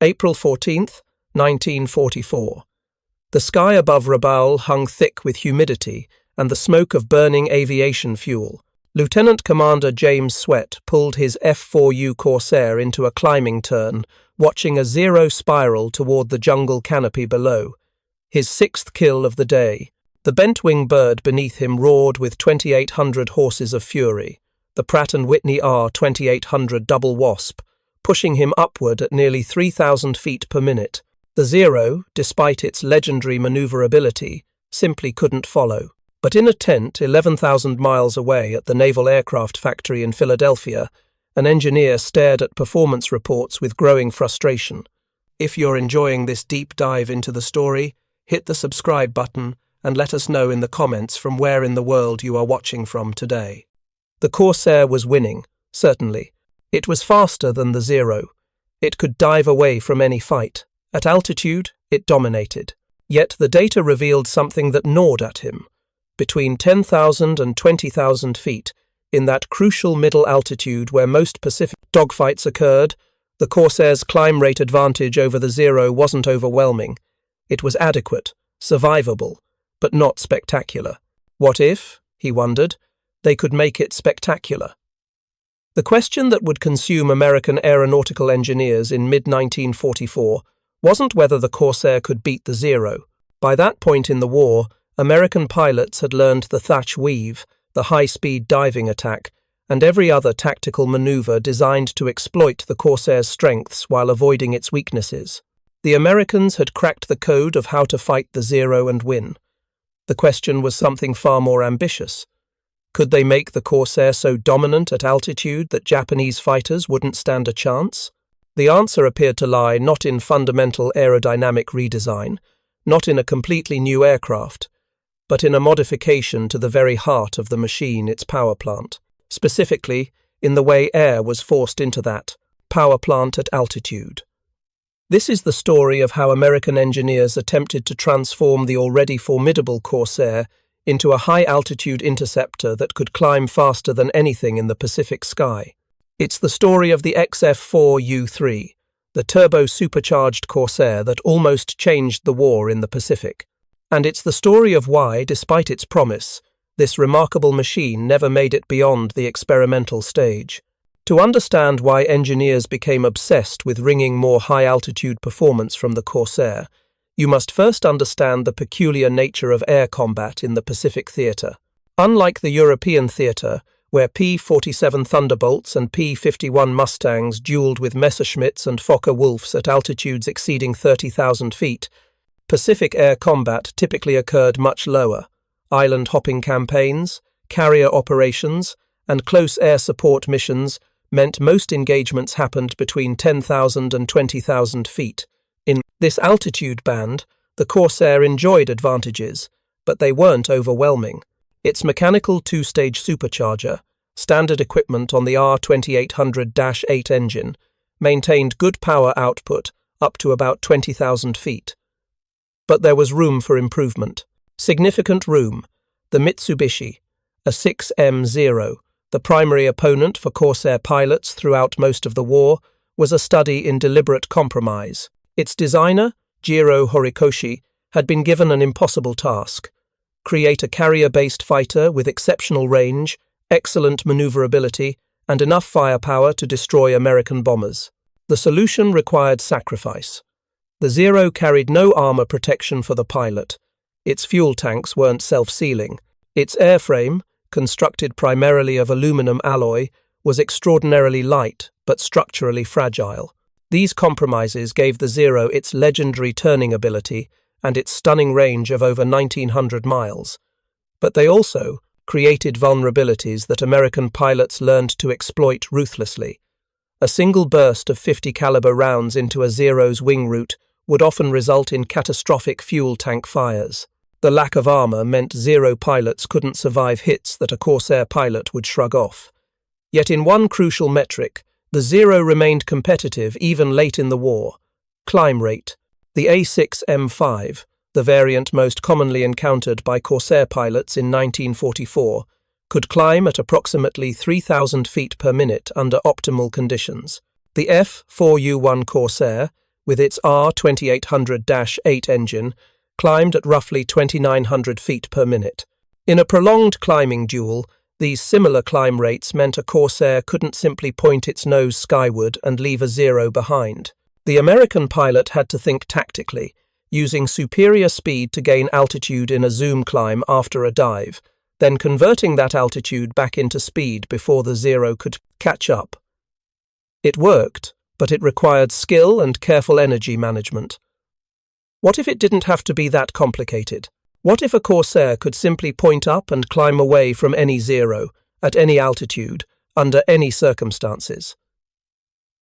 April 14th, 1944. The sky above Rabaul hung thick with humidity and the smoke of burning aviation fuel. Lieutenant Commander James Swett pulled his F4U Corsair into a climbing turn, watching a zero spiral toward the jungle canopy below. His sixth kill of the day. The bent-wing bird beneath him roared with 2,800 horses of fury, the Pratt and Whitney R 2,800 Double Wasp, pushing him upward at nearly 3,000 feet per minute. The Zero, despite its legendary maneuverability, simply couldn't follow. But in a tent 11,000 miles away at the Naval Aircraft Factory in Philadelphia, an engineer stared at performance reports with growing frustration. If you're enjoying this deep dive into the story, hit the subscribe button and let us know in the comments from where in the world you are watching from today. The Corsair was winning, certainly. It was faster than the Zero. It could dive away from any fight. At altitude, it dominated. Yet the data revealed something that gnawed at him. Between 10,000 and 20,000 feet, in that crucial middle altitude where most Pacific dogfights occurred, the Corsair's climb rate advantage over the Zero wasn't overwhelming. It was adequate, survivable, but not spectacular. What if, he wondered, they could make it spectacular? The question that would consume American aeronautical engineers in mid-1944 wasn't whether the Corsair could beat the Zero. By that point in the war, American pilots had learned the Thatch weave, the high-speed diving attack, and every other tactical maneuver designed to exploit the Corsair's strengths while avoiding its weaknesses. The Americans had cracked the code of how to fight the Zero and win. The question was something far more ambitious. Could they make the Corsair so dominant at altitude that Japanese fighters wouldn't stand a chance? The answer appeared to lie not in fundamental aerodynamic redesign, not in a completely new aircraft, but in a modification to the very heart of the machine, its power plant. Specifically, in the way air was forced into that power plant at altitude. This is the story of how American engineers attempted to transform the already formidable Corsair into a high-altitude interceptor that could climb faster than anything in the Pacific sky. It's the story of the XF4U-3, the turbo-supercharged Corsair that almost changed the war in the Pacific. And it's the story of why, despite its promise, this remarkable machine never made it beyond the experimental stage. To understand why engineers became obsessed with wringing more high-altitude performance from the Corsair, you must first understand the peculiar nature of air combat in the Pacific theatre. Unlike the European theatre, where P-47 Thunderbolts and P-51 Mustangs duelled with Messerschmitts and Fokker-Wulfs at altitudes exceeding 30,000 feet, Pacific air combat typically occurred much lower. Island-hopping campaigns, carrier operations, and close air support missions meant most engagements happened between 10,000 and 20,000 feet. In this altitude band, the Corsair enjoyed advantages, but they weren't overwhelming. Its mechanical two-stage supercharger, standard equipment on the R2800-8 engine, maintained good power output up to about 20,000 feet. But there was room for improvement. Significant room. The Mitsubishi, a 6M0, the primary opponent for Corsair pilots throughout most of the war, was a study in deliberate compromise. Its designer, Jiro Horikoshi, had been given an impossible task: create a carrier-based fighter with exceptional range, excellent maneuverability, and enough firepower to destroy American bombers. The solution required sacrifice. The Zero carried no armor protection for the pilot. Its fuel tanks weren't self-sealing. Its airframe, constructed primarily of aluminum alloy, was extraordinarily light but structurally fragile. These compromises gave the Zero its legendary turning ability and its stunning range of over 1,900 miles. But they also created vulnerabilities that American pilots learned to exploit ruthlessly. A single burst of 50 caliber rounds into a Zero's wing root would often result in catastrophic fuel tank fires. The lack of armor meant Zero pilots couldn't survive hits that a Corsair pilot would shrug off. Yet in one crucial metric, the Zero remained competitive even late in the war: climb rate. The A6M5, the variant most commonly encountered by Corsair pilots in 1944, could climb at approximately 3,000 feet per minute under optimal conditions. The F4U Corsair, with its R2800-8 engine, climbed at roughly 2,900 feet per minute. In a prolonged climbing duel, these similar climb rates meant a Corsair couldn't simply point its nose skyward and leave a zero behind. The American pilot had to think tactically, using superior speed to gain altitude in a zoom climb after a dive, then converting that altitude back into speed before the zero could catch up. It worked, but it required skill and careful energy management. What if it didn't have to be that complicated? What if a Corsair could simply point up and climb away from any zero, at any altitude, under any circumstances?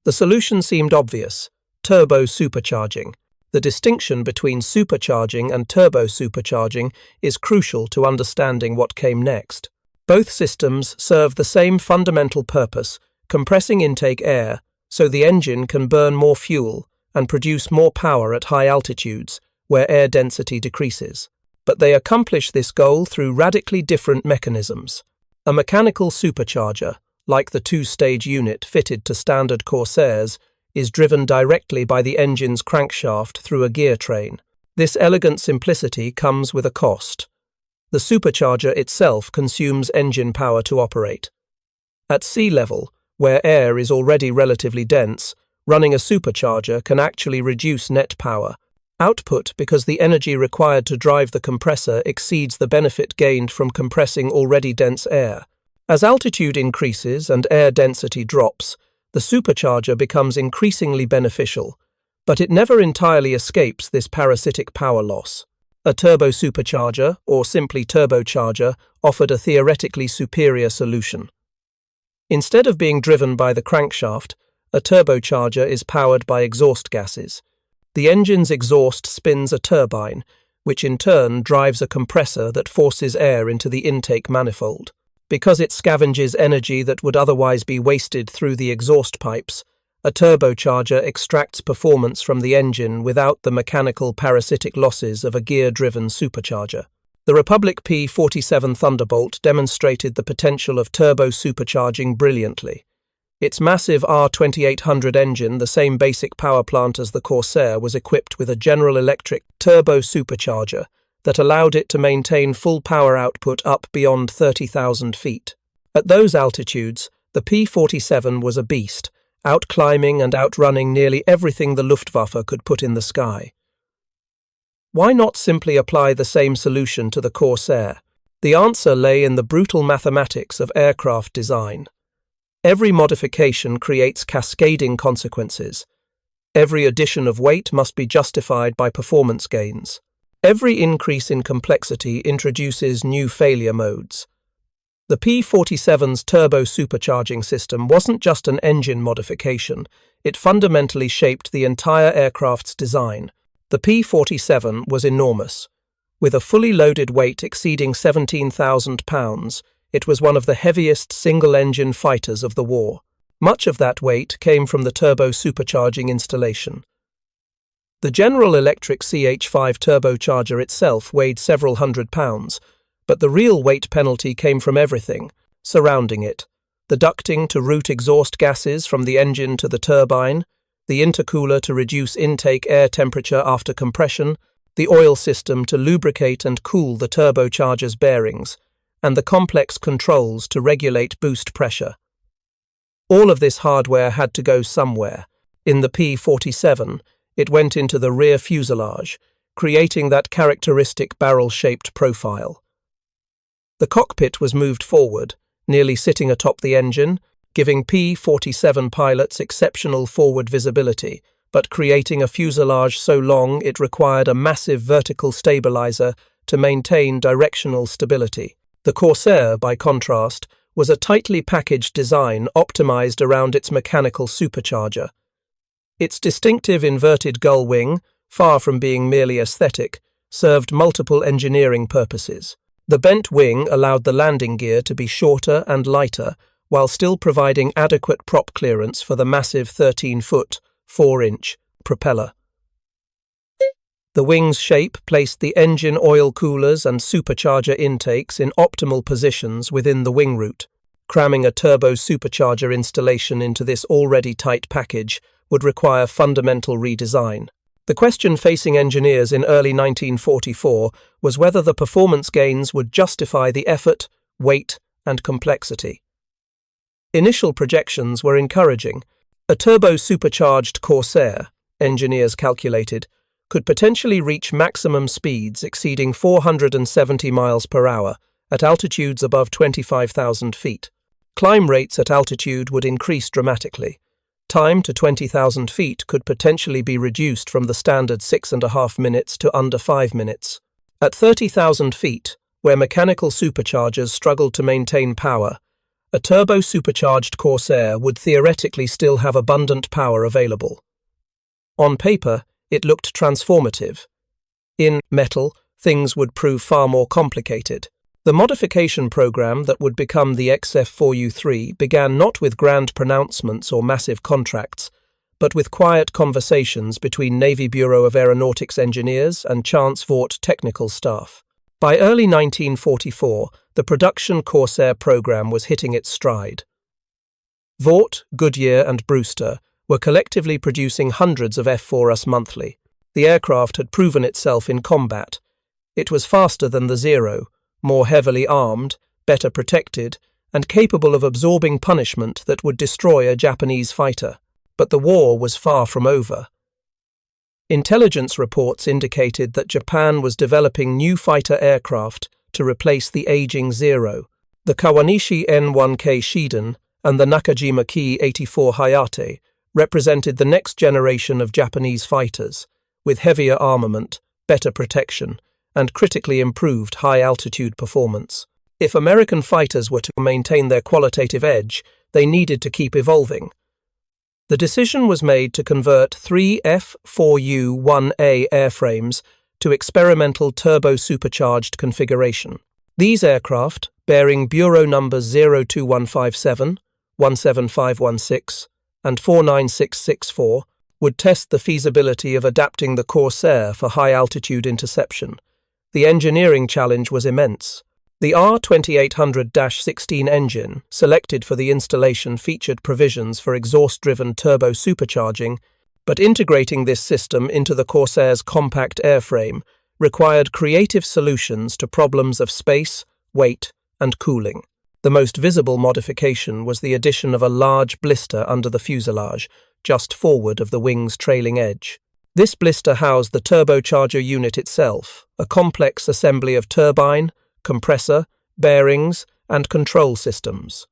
The solution seemed obvious: turbo supercharging. The distinction between supercharging and turbo supercharging is crucial to understanding what came next. Both systems serve the same fundamental purpose: compressing intake air so the engine can burn more fuel and produce more power at high altitudes where air density decreases. But they accomplish this goal through radically different mechanisms. A mechanical supercharger, like the two-stage unit fitted to standard Corsairs, is driven directly by the engine's crankshaft through a gear train. This elegant simplicity comes with a cost. The supercharger itself consumes engine power to operate. At sea level, where air is already relatively dense, running a supercharger can actually reduce net power output because the energy required to drive the compressor exceeds the benefit gained from compressing already dense air. As altitude increases and air density drops, the supercharger becomes increasingly beneficial, but it never entirely escapes this parasitic power loss. A turbo supercharger, or simply turbocharger, offered a theoretically superior solution. Instead of being driven by the crankshaft, a turbocharger is powered by exhaust gases. The engine's exhaust spins a turbine, which in turn drives a compressor that forces air into the intake manifold. Because it scavenges energy that would otherwise be wasted through the exhaust pipes, a turbocharger extracts performance from the engine without the mechanical parasitic losses of a gear-driven supercharger. The Republic P-47 Thunderbolt demonstrated the potential of turbo supercharging brilliantly. Its massive R2800 engine, the same basic power plant as the Corsair, was equipped with a General Electric turbo supercharger that allowed it to maintain full power output up beyond 30,000 feet. At those altitudes, the P-47 was a beast, outclimbing and outrunning nearly everything the Luftwaffe could put in the sky. Why not simply apply the same solution to the Corsair? The answer lay in the brutal mathematics of aircraft design. Every modification creates cascading consequences. Every addition of weight must be justified by performance gains. Every increase in complexity introduces new failure modes. The P-47's turbo supercharging system wasn't just an engine modification, it fundamentally shaped the entire aircraft's design. The P-47 was enormous. With a fully loaded weight exceeding 17,000 pounds, it was one of the heaviest single-engine fighters of the war. Much of that weight came from the turbo supercharging installation. The General Electric CH-5 turbocharger itself weighed several hundred pounds, but the real weight penalty came from everything surrounding it: the ducting to route exhaust gases from the engine to the turbine, the intercooler to reduce intake air temperature after compression, the oil system to lubricate and cool the turbocharger's bearings, and the complex controls to regulate boost pressure. All of this hardware had to go somewhere. In the P-47, it went into the rear fuselage, creating that characteristic barrel-shaped profile. The cockpit was moved forward, nearly sitting atop the engine, giving P-47 pilots exceptional forward visibility, but creating a fuselage so long it required a massive vertical stabilizer to maintain directional stability. The Corsair, by contrast, was a tightly packaged design optimized around its mechanical supercharger. Its distinctive inverted gull wing, far from being merely aesthetic, served multiple engineering purposes. The bent wing allowed the landing gear to be shorter and lighter, while still providing adequate prop clearance for the massive 13-foot, 4-inch propeller. The wing's shape placed the engine oil coolers and supercharger intakes in optimal positions within the wing root. Cramming a turbo supercharger installation into this already tight package would require fundamental redesign. The question facing engineers in early 1944 was whether the performance gains would justify the effort, weight, and complexity. Initial projections were encouraging. A turbo-supercharged Corsair, engineers calculated, could potentially reach maximum speeds exceeding 470 miles per hour at altitudes above 25,000 feet. Climb rates at altitude would increase dramatically. Time to 20,000 feet could potentially be reduced from the standard 6.5 minutes to under 5 minutes. At 30,000 feet, where mechanical superchargers struggled to maintain power, a turbo-supercharged Corsair would theoretically still have abundant power available. On paper, it looked transformative. In metal, things would prove far more complicated. The modification program that would become the F4U began not with grand pronouncements or massive contracts, but with quiet conversations between Navy Bureau of Aeronautics engineers and Chance Vought technical staff. By early 1944, the production Corsair program was hitting its stride. Vought, Goodyear, and Brewster were collectively producing hundreds of F4Us monthly. The aircraft had proven itself in combat. It was faster than the Zero, more heavily armed, better protected, and capable of absorbing punishment that would destroy a Japanese fighter. But the war was far from over. Intelligence reports indicated that Japan was developing new fighter aircraft to replace the aging Zero. The Kawanishi N1K Shiden and the Nakajima Ki-84 Hayate represented the next generation of Japanese fighters, with heavier armament, better protection, and critically improved high-altitude performance. If American fighters were to maintain their qualitative edge, they needed to keep evolving. The decision was made to convert 3 F4U-1A airframes to experimental turbo-supercharged configuration. These aircraft, bearing bureau numbers 02157, 17516, and 49664, would test the feasibility of adapting the Corsair for high-altitude interception. The engineering challenge was immense. The R2800-16 engine, selected for the installation, featured provisions for exhaust-driven turbo supercharging, but integrating this system into the Corsair's compact airframe required creative solutions to problems of space, weight, and cooling. The most visible modification was the addition of a large blister under the fuselage, just forward of the wing's trailing edge. This blister housed the turbocharger unit itself, a complex assembly of turbine, compressor, bearings, and control systems.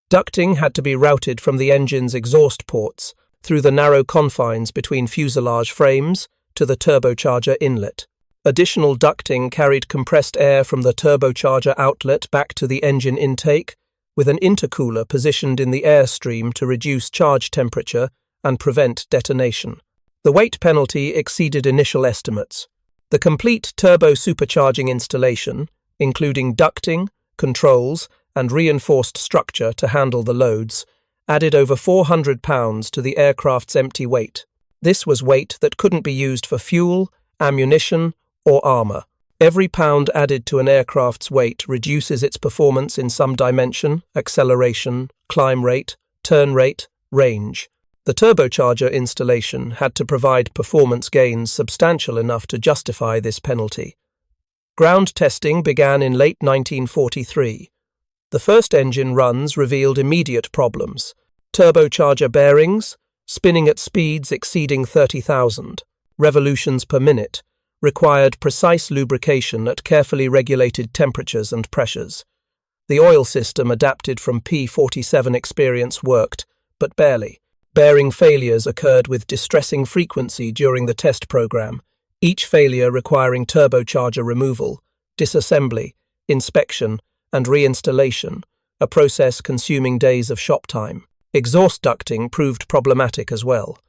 Ducting had to be routed from the engine's exhaust ports through the narrow confines between fuselage frames to the turbocharger inlet. Additional ducting carried compressed air from the turbocharger outlet back to the engine intake, with an intercooler positioned in the airstream to reduce charge temperature and prevent detonation. The weight penalty exceeded initial estimates. The complete turbo-supercharging installation, including ducting, controls, and reinforced structure to handle the loads, added over 400 pounds to the aircraft's empty weight. This was weight that couldn't be used for fuel, ammunition, or armor. Every pound added to an aircraft's weight reduces its performance in some dimension: acceleration, climb rate, turn rate, range. The turbocharger installation had to provide performance gains substantial enough to justify this penalty. Ground testing began in late 1943. The first engine runs revealed immediate problems: turbocharger bearings, spinning at speeds exceeding 30,000 revolutions per minute, required precise lubrication at carefully regulated temperatures and pressures. The oil system adapted from P-47 experience worked, but barely. Bearing failures occurred with distressing frequency during the test program, each failure requiring turbocharger removal, disassembly, inspection, and reinstallation, a process consuming days of shop time. Exhaust ducting proved problematic as well.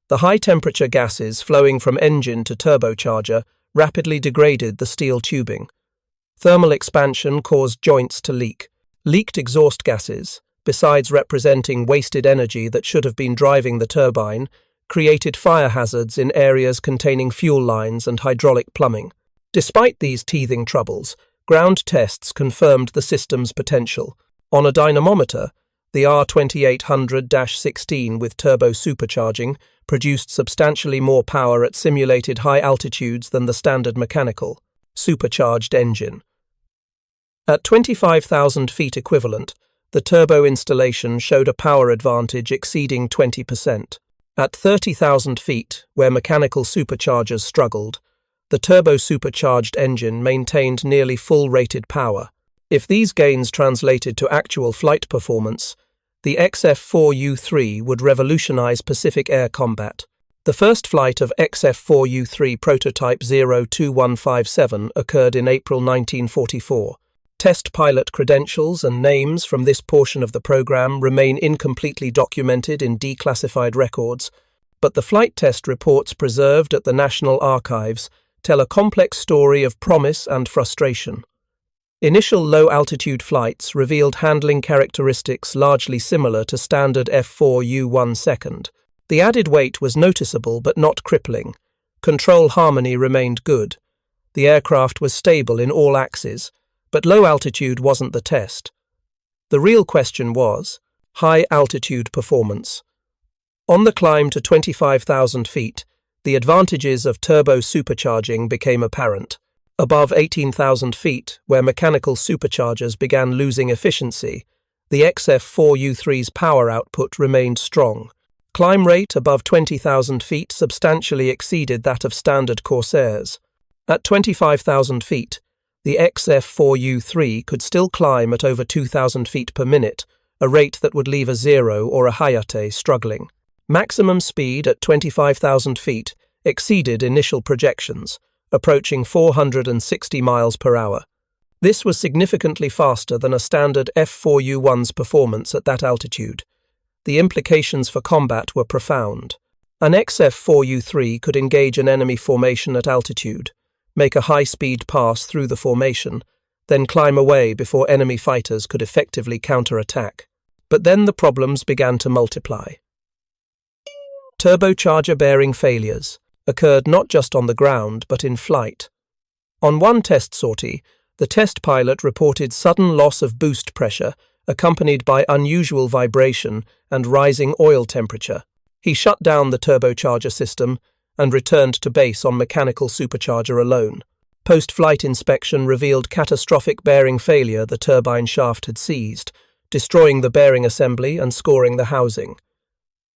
The high-temperature gases flowing from engine to turbocharger rapidly degraded the steel tubing. Thermal expansion caused joints to leak. Leaked exhaust gases, besides representing wasted energy that should have been driving the turbine, created fire hazards in areas containing fuel lines and hydraulic plumbing. Despite these teething troubles, ground tests confirmed the system's potential. On a dynamometer, The R2800-16 with turbo supercharging produced substantially more power at simulated high altitudes than the standard mechanical, supercharged engine. At 25,000 feet equivalent, the turbo installation showed a power advantage exceeding 20%. At 30,000 feet, where mechanical superchargers struggled, the turbo-supercharged engine maintained nearly full-rated power. If these gains translated to actual flight performance, the XF4U-3 would revolutionize Pacific air combat. The first flight of XF4U-3 prototype 02157 occurred in April 1944. Test pilot credentials and names from this portion of the program remain incompletely documented in declassified records, but the flight test reports preserved at the National Archives tell a complex story of promise and frustration. Initial low-altitude flights revealed handling characteristics largely similar to standard F4U-1 second. The added weight was noticeable but not crippling. Control harmony remained good. The aircraft was stable in all axes, but low altitude wasn't the test. The real question was high-altitude performance. On the climb to 25,000 feet, the advantages of turbo supercharging became apparent. Above 18,000 feet, where mechanical superchargers began losing efficiency, the XF4U-3's power output remained strong. Climb rate above 20,000 feet substantially exceeded that of standard Corsairs. At 25,000 feet, the XF4U-3 could still climb at over 2,000 feet per minute, a rate that would leave a Zero or a Hayate struggling. Maximum speed at 25,000 feet exceeded initial projections, approaching 460 miles per hour. This was significantly faster than a standard F4U-1's performance at that altitude. The implications for combat were profound. An XF4U-3 could engage an enemy formation at altitude, make a high-speed pass through the formation, then climb away before enemy fighters could effectively counterattack. But then the problems began to multiply. Turbocharger bearing failures occurred not just on the ground but in flight. On one test sortie, the test pilot reported sudden loss of boost pressure accompanied by unusual vibration and rising oil temperature. He shut down the turbocharger system and returned to base on mechanical supercharger alone. Post-flight inspection revealed catastrophic bearing failure the turbine shaft had seized, destroying the bearing assembly and scoring the housing.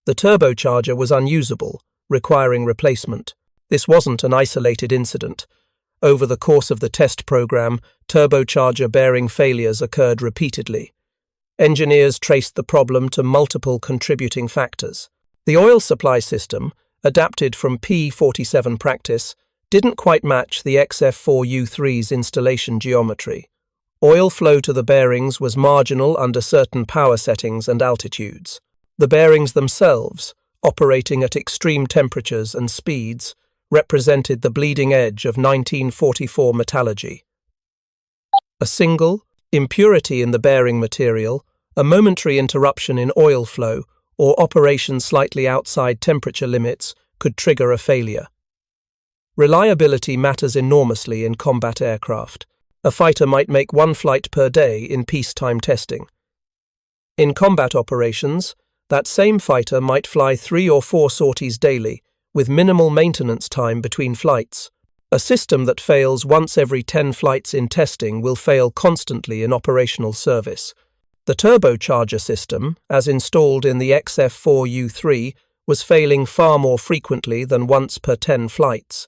The turbocharger was unusable, requiring replacement. This wasn't an isolated incident. Over the course of the test program, turbocharger bearing failures occurred repeatedly. Engineers traced the problem to multiple contributing factors. The oil supply system, adapted from P-47 practice, didn't quite match the XF4U-3's installation geometry. Oil flow to the bearings was marginal under certain power settings and altitudes. The bearings themselves, operating at extreme temperatures and speeds, represented the bleeding edge of 1944 metallurgy. A single impurity in the bearing material, a momentary interruption in oil flow, or operation slightly outside temperature limits could trigger a failure. Reliability matters enormously in combat aircraft. A fighter might make one flight per day in peacetime testing. In combat operations, that same fighter might fly 3 or 4 sorties daily, with minimal maintenance time between flights. A system that fails once every 10 flights in testing will fail constantly in operational service. The turbocharger system, as installed in the XF4U-3, was failing far more frequently than once per 10 flights.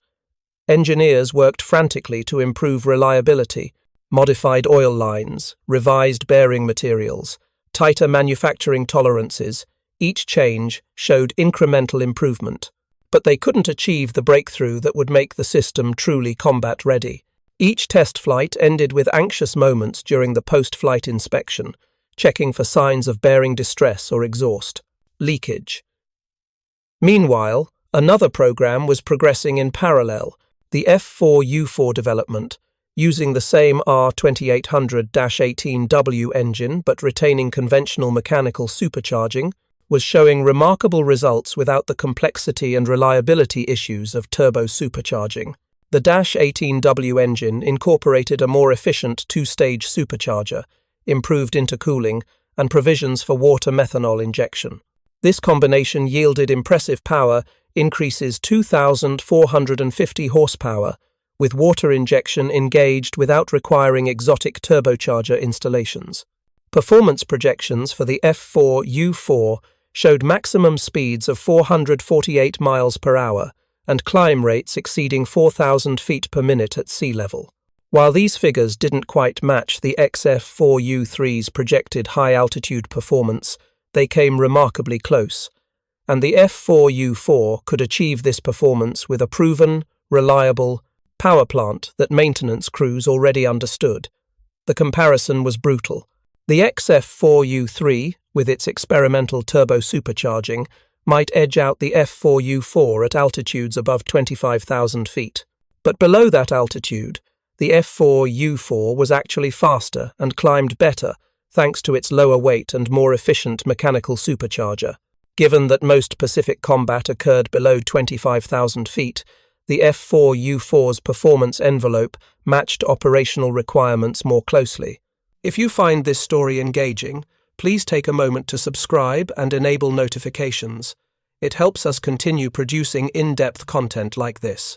Engineers worked frantically to improve reliability, modified oil lines, revised bearing materials, tighter manufacturing tolerances. Each change showed incremental improvement, but they couldn't achieve the breakthrough that would make the system truly combat-ready. Each test flight ended with anxious moments during the post-flight inspection, checking for signs of bearing distress or exhaust. Leakage. Meanwhile, another program was progressing in parallel, the F4U-4 development, using the same R2800-18W engine but retaining conventional mechanical supercharging, was showing remarkable results without the complexity and reliability issues of turbo supercharging. The -18W engine incorporated a more efficient 2-stage supercharger, improved intercooling, and provisions for water methanol injection. This combination yielded impressive power, increases 2,450 horsepower, with water injection engaged without requiring exotic turbocharger installations. Performance projections for the F4U showed maximum speeds of 448 miles per hour and climb rates exceeding 4,000 feet per minute at sea level. While these figures didn't quite match the XF4U3's projected high-altitude performance, they came remarkably close, and the F4U4 could achieve this performance with a proven, reliable power plant that maintenance crews already understood. The comparison was brutal. The XF4U3, with its experimental turbo supercharging, might edge out the F4U4 at altitudes above 25,000 feet. But below that altitude, the F4U4 was actually faster and climbed better thanks to its lower weight and more efficient mechanical supercharger. Given that most Pacific combat occurred below 25,000 feet, the F4U4's performance envelope matched operational requirements more closely. If you find this story engaging, please take a moment to subscribe and enable notifications. It helps us continue producing in-depth content like this.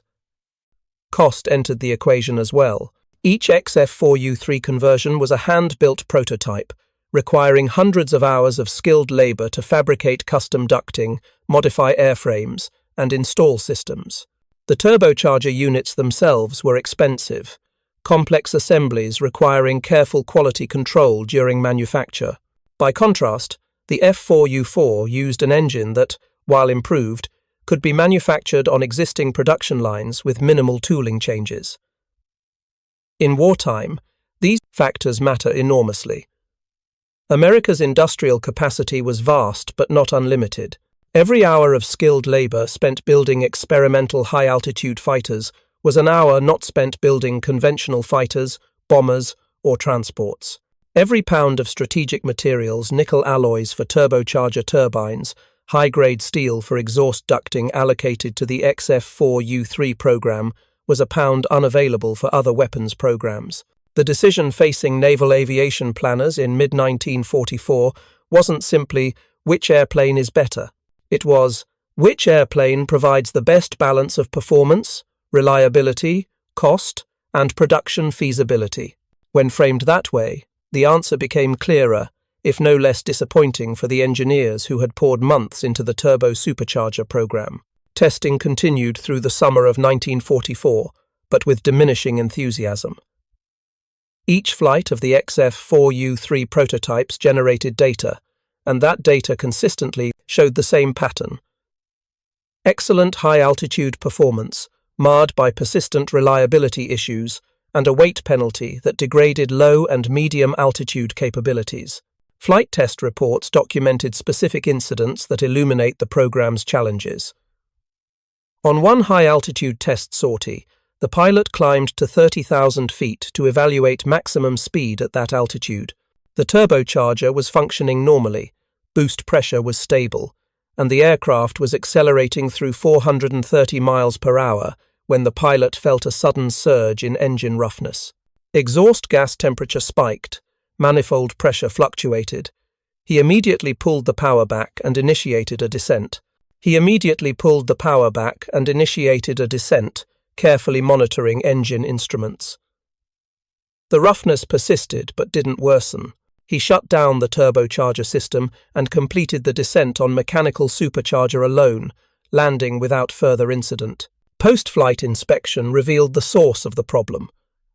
Cost entered the equation as well. Each XF4U3 conversion was a hand-built prototype, requiring hundreds of hours of skilled labor to fabricate custom ducting, modify airframes, and install systems. The turbocharger units themselves were expensive, complex assemblies requiring careful quality control during manufacture. By contrast, the F4U4 used an engine that, while improved, could be manufactured on existing production lines with minimal tooling changes. In wartime, these factors matter enormously. America's industrial capacity was vast but not unlimited. Every hour of skilled labor spent building experimental high-altitude fighters was an hour not spent building conventional fighters, bombers, or transports. Every pound of strategic materials, nickel alloys for turbocharger turbines, high-grade steel for exhaust ducting allocated to the XF4U3 program was a pound unavailable for other weapons programs. The decision facing naval aviation planners in mid-1944 wasn't simply which airplane is better. It was which airplane provides the best balance of performance, reliability, cost, and production feasibility. When framed that way, the answer became clearer, if no less disappointing for the engineers who had poured months into the turbo supercharger program. Testing continued through the summer of 1944, but with diminishing enthusiasm. Each flight of the XF4U3 prototypes generated data, and that data consistently showed the same pattern. Excellent high-altitude performance, marred by persistent reliability issues, and a weight penalty that degraded low and medium-altitude capabilities. Flight test reports documented specific incidents that illuminate the program's challenges. On one high-altitude test sortie, the pilot climbed to 30,000 feet to evaluate maximum speed at that altitude. The turbocharger was functioning normally, boost pressure was stable, and the aircraft was accelerating through 430 miles per hour when the pilot felt a sudden surge in engine roughness. Exhaust gas temperature spiked, manifold pressure fluctuated. He immediately pulled the power back and initiated a descent. Carefully monitoring engine instruments. The roughness persisted but didn't worsen. He shut down the turbocharger system and completed the descent on mechanical supercharger alone, landing without further incident. Post-flight inspection revealed the source of the problem.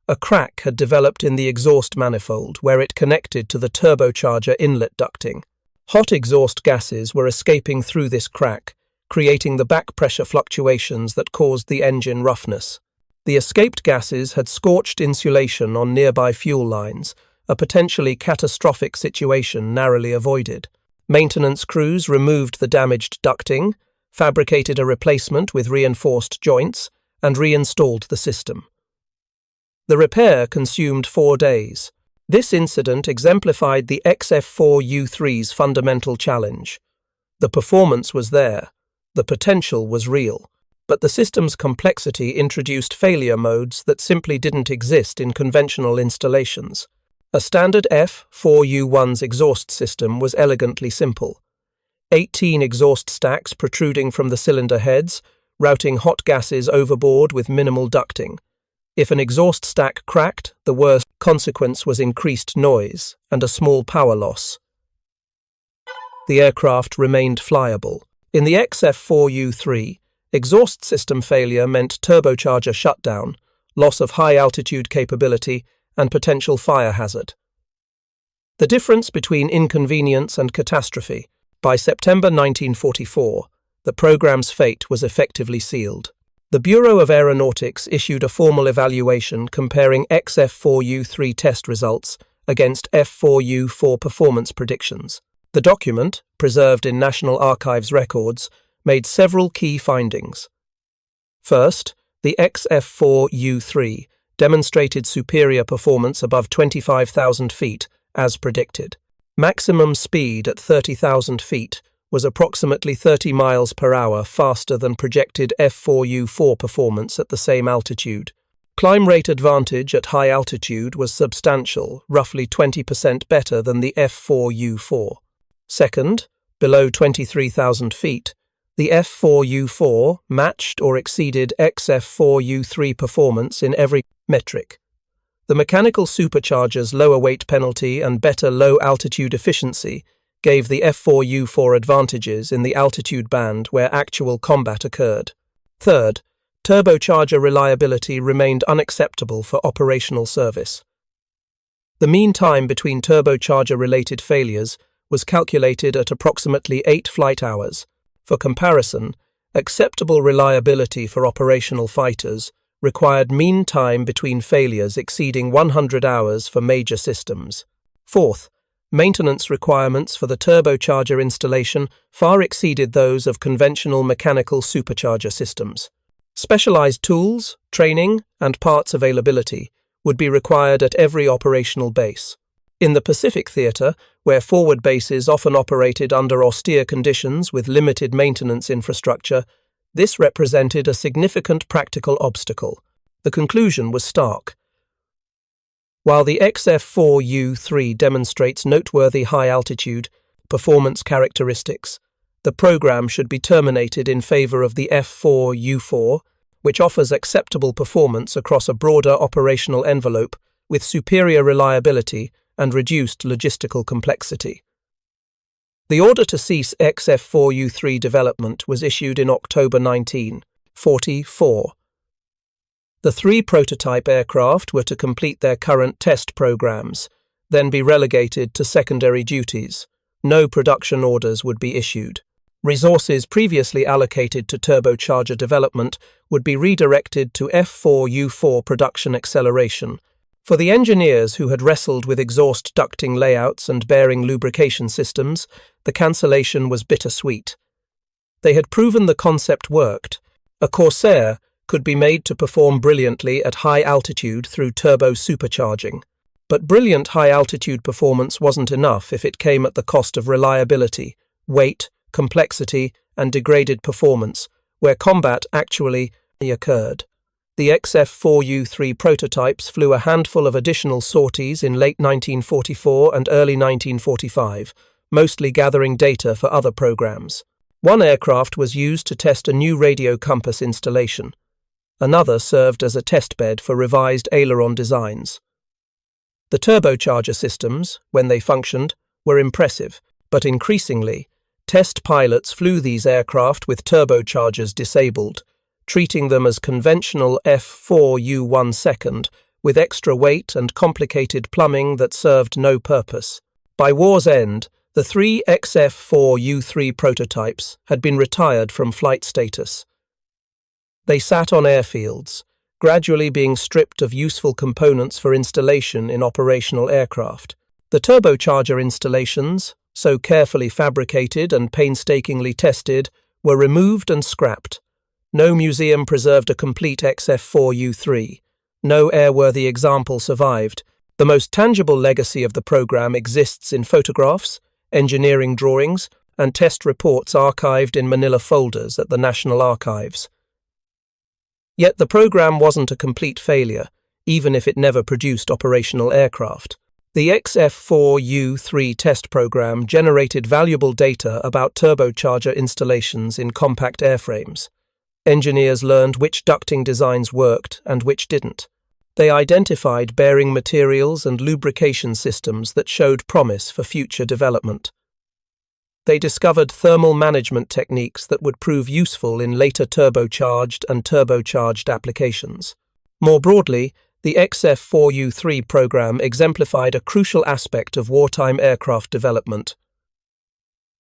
A crack had developed in the exhaust manifold where it connected to the turbocharger inlet ducting. Hot exhaust gases were escaping through this crack, creating the back pressure fluctuations that caused the engine roughness. The escaped gases had scorched insulation on nearby fuel lines, a potentially catastrophic situation narrowly avoided. Maintenance crews removed the damaged ducting, fabricated a replacement with reinforced joints, and reinstalled the system. The repair consumed 4 days. This incident exemplified the XF4U3's fundamental challenge. The performance was there. The potential was real, but the system's complexity introduced failure modes that simply didn't exist in conventional installations. A standard F4U1's exhaust system was elegantly simple. 18 exhaust stacks protruding from the cylinder heads, routing hot gases overboard with minimal ducting. If an exhaust stack cracked, the worst consequence was increased noise and a small power loss. The aircraft remained flyable. In the XF4U3, exhaust system failure meant turbocharger shutdown, loss of high-altitude capability, and potential fire hazard. The difference between inconvenience and catastrophe. By September 1944, the program's fate was effectively sealed. The Bureau of Aeronautics issued a formal evaluation comparing XF4U3 test results against F4U4 performance predictions. The document, preserved in National Archives records, made several key findings. First, the XF4U3 demonstrated superior performance above 25,000 feet, as predicted. Maximum speed at 30,000 feet was approximately 30 miles per hour faster than projected F4U4 performance at the same altitude. Climb rate advantage at high altitude was substantial, roughly 20% better than the F4U4. Second, below 23,000 feet, the F4U4 matched or exceeded XF4U3 performance in every metric. The mechanical supercharger's lower weight penalty and better low-altitude efficiency gave the F4U4 advantages in the altitude band where actual combat occurred. Third, turbocharger reliability remained unacceptable for operational service. The mean time between turbocharger-related failures was calculated at approximately 8 flight hours. For comparison, acceptable reliability for operational fighters required mean time between failures exceeding 100 hours for major systems. Fourth, maintenance requirements for the turbocharger installation far exceeded those of conventional mechanical supercharger systems. Specialized tools, training, and parts availability would be required at every operational base. In the Pacific Theater, where forward bases often operated under austere conditions with limited maintenance infrastructure, this represented a significant practical obstacle. The conclusion was stark. While the XF4U3 demonstrates noteworthy high-altitude performance characteristics, the program should be terminated in favor of the F4U4, which offers acceptable performance across a broader operational envelope with superior reliability and reduced logistical complexity. The order to cease XF4U3 development was issued in October 1944. The 3 prototype aircraft were to complete their current test programs, then be relegated to secondary duties. No production orders would be issued. Resources previously allocated to turbocharger development would be redirected to F4U4 production acceleration. For the engineers who had wrestled with exhaust ducting layouts and bearing lubrication systems, the cancellation was bittersweet. They had proven the concept worked. A Corsair could be made to perform brilliantly at high altitude through turbo supercharging. But brilliant high-altitude performance wasn't enough if it came at the cost of reliability, weight, complexity, and degraded performance, where combat actually occurred. The XF4U3 prototypes flew a handful of additional sorties in late 1944 and early 1945, mostly gathering data for other programs. One aircraft was used to test a new radio compass installation. Another served as a testbed for revised aileron designs. The turbocharger systems, when they functioned, were impressive, but increasingly, test pilots flew these aircraft with turbochargers disabled, treating them as conventional F4U1 second, with extra weight and complicated plumbing that served no purpose. By war's end, the 3 XF4U3 prototypes had been retired from flight status. They sat on airfields, gradually being stripped of useful components for installation in operational aircraft. The turbocharger installations, so carefully fabricated and painstakingly tested, were removed and scrapped. No museum preserved a complete XF4U3. No airworthy example survived. The most tangible legacy of the program exists in photographs, engineering drawings, and test reports archived in manila folders at the National Archives. Yet the program wasn't a complete failure, even if it never produced operational aircraft. The XF4U3 test program generated valuable data about turbocharger installations in compact airframes. Engineers learned which ducting designs worked and which didn't. They identified bearing materials and lubrication systems that showed promise for future development. They discovered thermal management techniques that would prove useful in later turbocharged and turbocharged applications. More broadly, the XF4U3 program exemplified a crucial aspect of wartime aircraft development: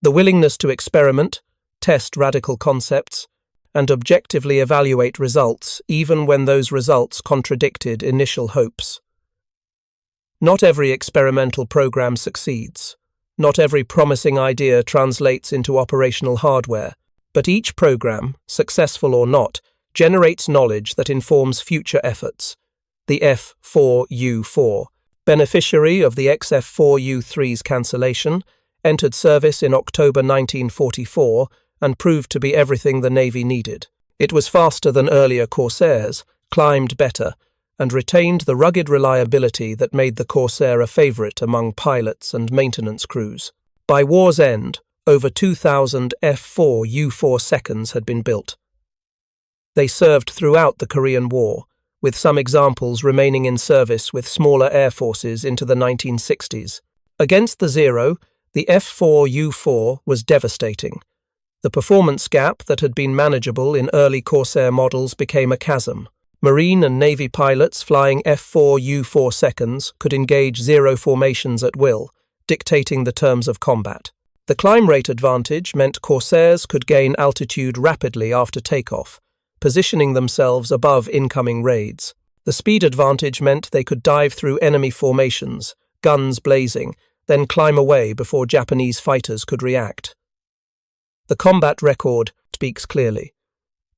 the willingness to experiment, test radical concepts, and objectively evaluate results even when those results contradicted initial hopes. Not every experimental program succeeds. Not every promising idea translates into operational hardware, but each program, successful or not, generates knowledge that informs future efforts. The F4U4, beneficiary of the XF4U3's cancellation, entered service in October 1944 and proved to be everything the Navy needed. It was faster than earlier Corsairs, climbed better, and retained the rugged reliability that made the Corsair a favorite among pilots and maintenance crews. By war's end, over 2,000 F4U4 seconds had been built. They served throughout the Korean War, with some examples remaining in service with smaller air forces into the 1960s. Against the Zero, the F4U4 was devastating. The performance gap that had been manageable in early Corsair models became a chasm. Marine and Navy pilots flying F4U4 seconds could engage Zero formations at will, dictating the terms of combat. The climb rate advantage meant Corsairs could gain altitude rapidly after takeoff, positioning themselves above incoming raids. The speed advantage meant they could dive through enemy formations, guns blazing, then climb away before Japanese fighters could react. The combat record speaks clearly.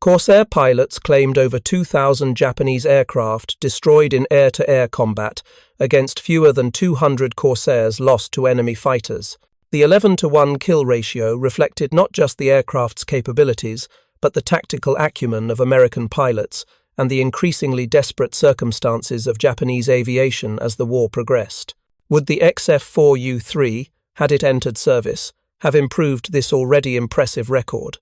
Corsair pilots claimed over 2,000 Japanese aircraft destroyed in air-to-air combat against fewer than 200 Corsairs lost to enemy fighters. The 11-to-1 kill ratio reflected not just the aircraft's capabilities, but the tactical acumen of American pilots and the increasingly desperate circumstances of Japanese aviation as the war progressed. Would the XF4U3, had it entered service, have improved this already impressive record?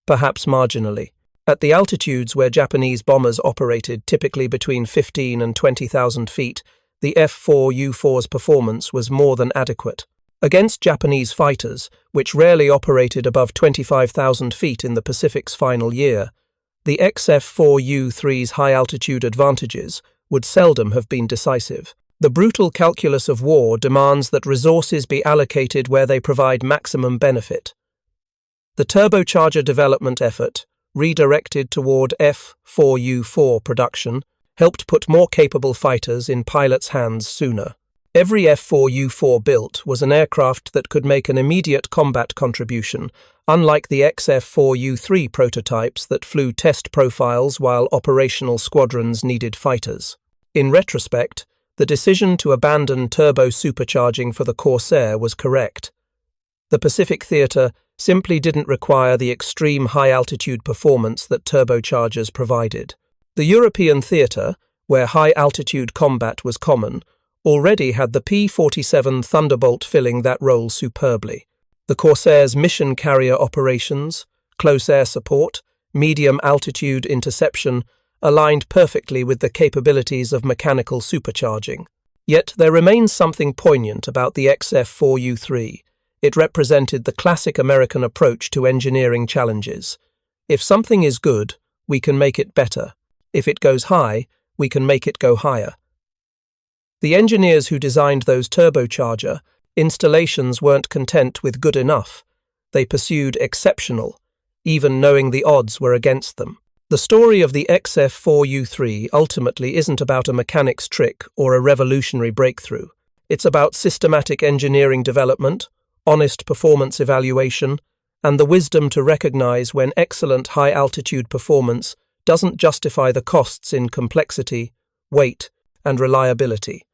Perhaps marginally. At the altitudes where Japanese bombers operated, typically between 15 and 20,000 feet, the F4U4's performance was more than adequate. Against Japanese fighters, which rarely operated above 25,000 feet in the Pacific's final year, the XF4U3's high-altitude advantages would seldom have been decisive. The brutal calculus of war demands that resources be allocated where they provide maximum benefit. The turbocharger development effort, redirected toward F4U4 production, helped put more capable fighters in pilots' hands sooner. Every F4U4 built was an aircraft that could make an immediate combat contribution, unlike the XF4U3 prototypes that flew test profiles while operational squadrons needed fighters. In retrospect, the decision to abandon turbo supercharging for the Corsair was correct. The Pacific theater simply didn't require the extreme high-altitude performance that turbochargers provided. The European theater, where high-altitude combat was common, already had the P-47 Thunderbolt filling that role superbly. The Corsair's mission carrier operations, close air support, medium-altitude interception aligned perfectly with the capabilities of mechanical supercharging. Yet there remains something poignant about the XF4U3. It represented the classic American approach to engineering challenges. If something is good, we can make it better. If it goes high, we can make it go higher. The engineers who designed those turbocharger installations weren't content with good enough. They pursued exceptional, even knowing the odds were against them. The story of the XF4U3 ultimately isn't about a mechanic's trick or a revolutionary breakthrough. It's about systematic engineering development, honest performance evaluation, and the wisdom to recognize when excellent high-altitude performance doesn't justify the costs in complexity, weight, and reliability.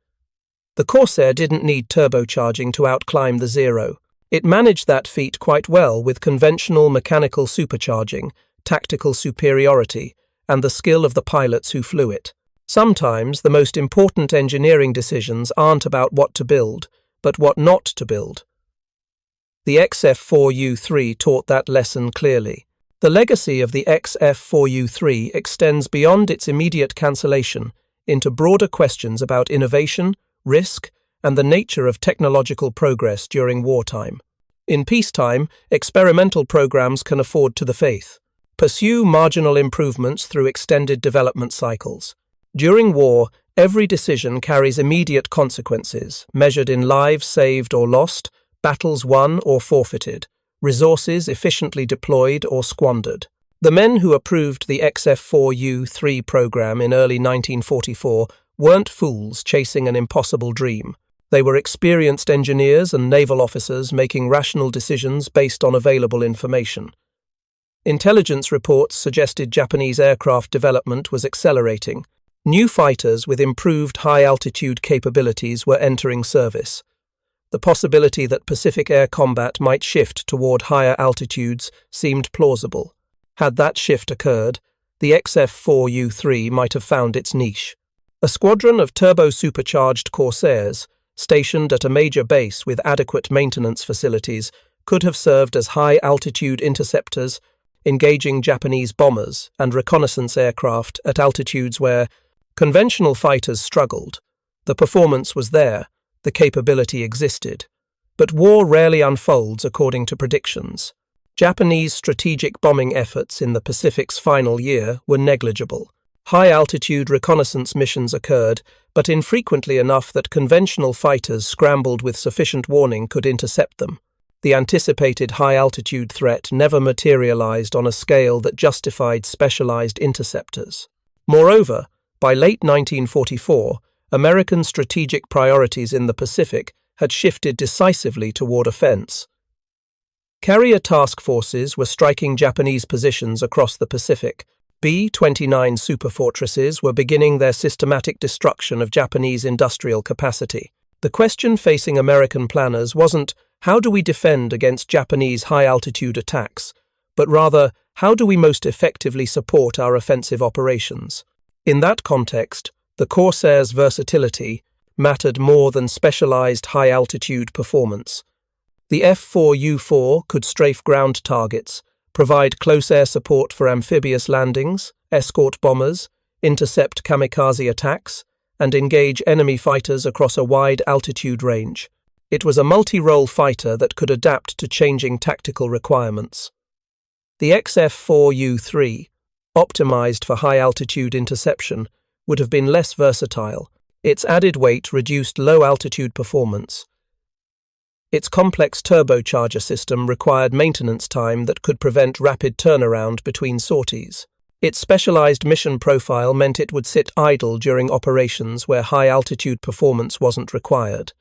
The Corsair didn't need turbocharging to outclimb the Zero. It managed that feat quite well with conventional mechanical supercharging, tactical superiority, and the skill of the pilots who flew it. Sometimes the most important engineering decisions aren't about what to build, but what not to build. The XF4U3 taught that lesson clearly. The legacy of the XF4U3 extends beyond its immediate cancellation into broader questions about innovation, risk, and the nature of technological progress during wartime. In peacetime, experimental programs can afford to the faith. Pursue marginal improvements through extended development cycles. During war, every decision carries immediate consequences, measured in lives saved or lost, battles won or forfeited, resources efficiently deployed or squandered. The men who approved the XF4U3 program in early 1944 weren't fools chasing an impossible dream. They were experienced engineers and naval officers making rational decisions based on available information. Intelligence reports suggested Japanese aircraft development was accelerating. New fighters with improved high-altitude capabilities were entering service. The possibility that Pacific air combat might shift toward higher altitudes seemed plausible. Had that shift occurred, the XF4U3 might have found its niche. A squadron of turbo-supercharged Corsairs, stationed at a major base with adequate maintenance facilities, could have served as high-altitude interceptors, engaging Japanese bombers and reconnaissance aircraft at altitudes where conventional fighters struggled. The performance was there, the capability existed. But war rarely unfolds according to predictions. Japanese strategic bombing efforts in the Pacific's final year were negligible. High-altitude reconnaissance missions occurred, but infrequently enough that conventional fighters scrambled with sufficient warning could intercept them. The anticipated high-altitude threat never materialized on a scale that justified specialized interceptors. Moreover, by late 1944, American strategic priorities in the Pacific had shifted decisively toward offense. Carrier task forces were striking Japanese positions across the Pacific. B-29 superfortresses were beginning their systematic destruction of Japanese industrial capacity. The question facing American planners wasn't, how do we defend against Japanese high-altitude attacks, but rather, how do we most effectively support our offensive operations? In that context, the Corsairs' versatility mattered more than specialized high-altitude performance. The F4U4 could strafe ground targets, provide close air support for amphibious landings, escort bombers, intercept kamikaze attacks, and engage enemy fighters across a wide altitude range. It was a multi-role fighter that could adapt to changing tactical requirements. The XF4U3, optimized for high-altitude interception, would have been less versatile. Its added weight reduced low-altitude performance. Its complex turbocharger system required maintenance time that could prevent rapid turnaround between sorties. Its specialized mission profile meant it would sit idle during operations where high-altitude performance wasn't required.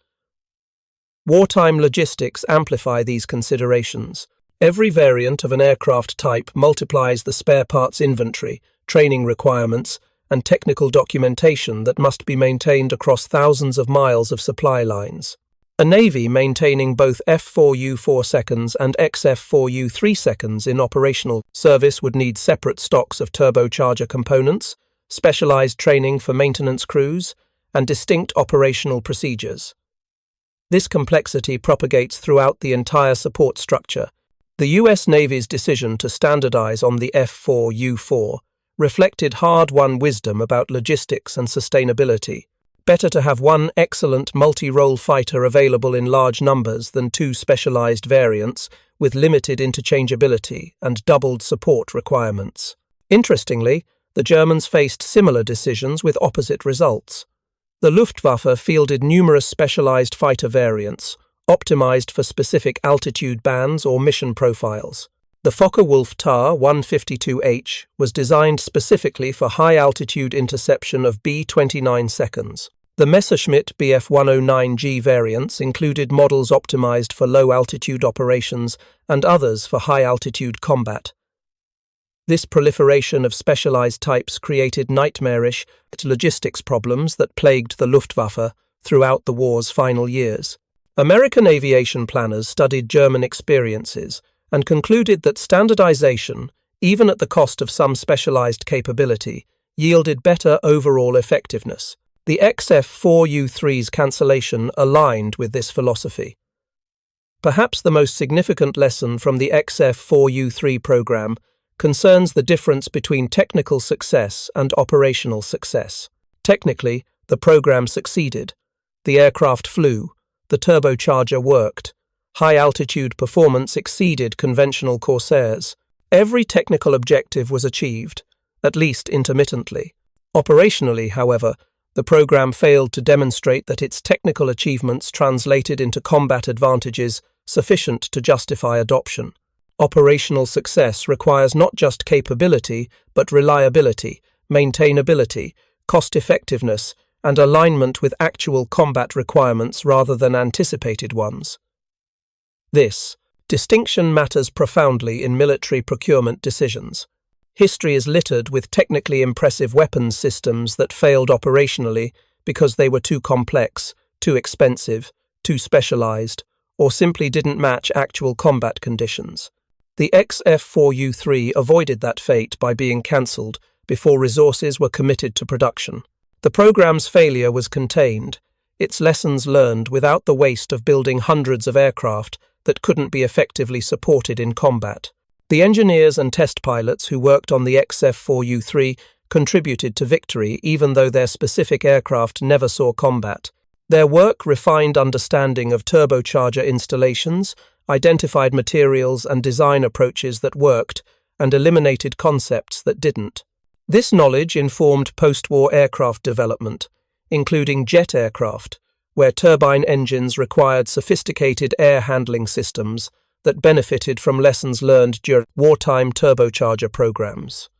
Wartime logistics amplify these considerations. Every variant of an aircraft type multiplies the spare parts inventory, training requirements, and technical documentation that must be maintained across thousands of miles of supply lines. A Navy maintaining both F4U4 seconds and XF4U3 seconds in operational service would need separate stocks of turbocharger components, specialized training for maintenance crews, and distinct operational procedures. This complexity propagates throughout the entire support structure. The U.S. Navy's decision to standardize on the F4U4 reflected hard-won wisdom about logistics and sustainability. Better to have one excellent multi-role fighter available in large numbers than two specialized variants with limited interchangeability and doubled support requirements. Interestingly, the Germans faced similar decisions with opposite results. The Luftwaffe fielded numerous specialized fighter variants, optimized for specific altitude bands or mission profiles. The Focke-Wulf TAR-152H was designed specifically for high-altitude interception of B-29 seconds. The Messerschmitt Bf-109G variants included models optimized for low-altitude operations and others for high-altitude combat. This proliferation of specialized types created nightmarish logistics problems that plagued the Luftwaffe throughout the war's final years. American aviation planners studied German experiences and concluded that standardization, even at the cost of some specialized capability, yielded better overall effectiveness. The XF4U3's cancellation aligned with this philosophy. Perhaps the most significant lesson from the XF4U3 program concerns the difference between technical success and operational success. Technically, the program succeeded. The aircraft flew, the turbocharger worked, high-altitude performance exceeded conventional Corsairs. Every technical objective was achieved, at least intermittently. Operationally, however, the program failed to demonstrate that its technical achievements translated into combat advantages sufficient to justify adoption. Operational success requires not just capability, but reliability, maintainability, cost-effectiveness, and alignment with actual combat requirements rather than anticipated ones. This distinction matters profoundly in military procurement decisions. History is littered with technically impressive weapons systems that failed operationally because they were too complex, too expensive, too specialized, or simply didn't match actual combat conditions. The XF4U3 avoided that fate by being cancelled before resources were committed to production. The program's failure was contained, its lessons learned without the waste of building hundreds of aircraft that couldn't be effectively supported in combat. The engineers and test pilots who worked on the XF4U3 contributed to victory even though their specific aircraft never saw combat. Their work refined understanding of turbocharger installations, identified materials and design approaches that worked, and eliminated concepts that didn't. This knowledge informed post-war aircraft development, including jet aircraft, where turbine engines required sophisticated air handling systems that benefited from lessons learned during wartime turbocharger programs.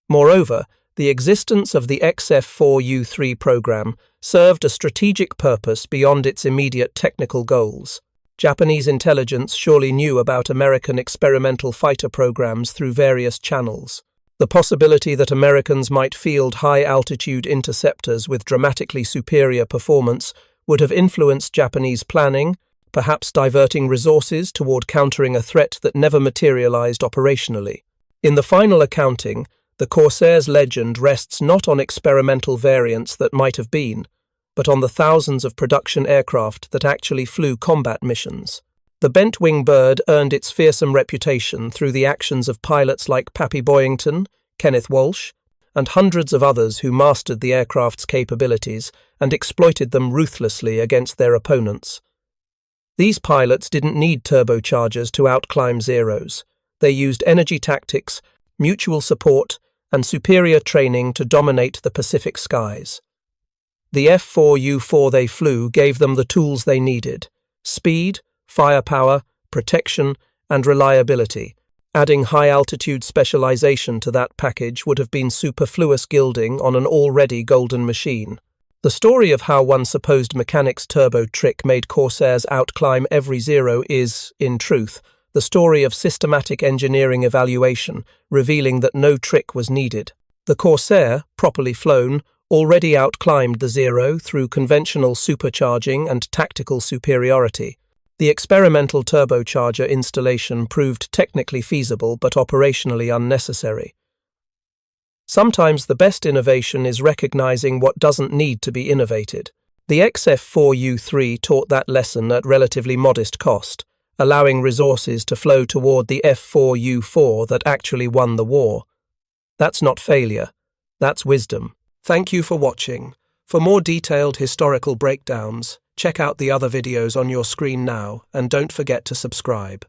Moreover, the existence of the XF4U3 program served a strategic purpose beyond its immediate technical goals. Japanese intelligence surely knew about American experimental fighter programs through various channels. The possibility that Americans might field high-altitude interceptors with dramatically superior performance would have influenced Japanese planning, perhaps diverting resources toward countering a threat that never materialized operationally. In the final accounting, the Corsair's legend rests not on experimental variants that might have been, but on the thousands of production aircraft that actually flew combat missions. The bent-wing bird earned its fearsome reputation through the actions of pilots like Pappy Boyington, Kenneth Walsh, and hundreds of others who mastered the aircraft's capabilities and exploited them ruthlessly against their opponents. These pilots didn't need turbochargers to outclimb Zeros. They used energy tactics, mutual support, and superior training to dominate the Pacific skies. The F4U4 they flew gave them the tools they needed: speed, firepower, protection, and reliability. Adding high-altitude specialization to that package would have been superfluous gilding on an already golden machine. The story of how one supposed mechanic's turbo trick made Corsairs outclimb every Zero is, in truth, the story of systematic engineering evaluation, revealing that no trick was needed. The Corsair, properly flown, already outclimbed the Zero through conventional supercharging and tactical superiority. The experimental turbocharger installation proved technically feasible but operationally unnecessary. Sometimes the best innovation is recognizing what doesn't need to be innovated. The XF4U3 taught that lesson at relatively modest cost, allowing resources to flow toward the F4U4 that actually won the war. That's not failure, that's wisdom. Thank you for watching. For more detailed historical breakdowns, check out the other videos on your screen now, and don't forget to subscribe.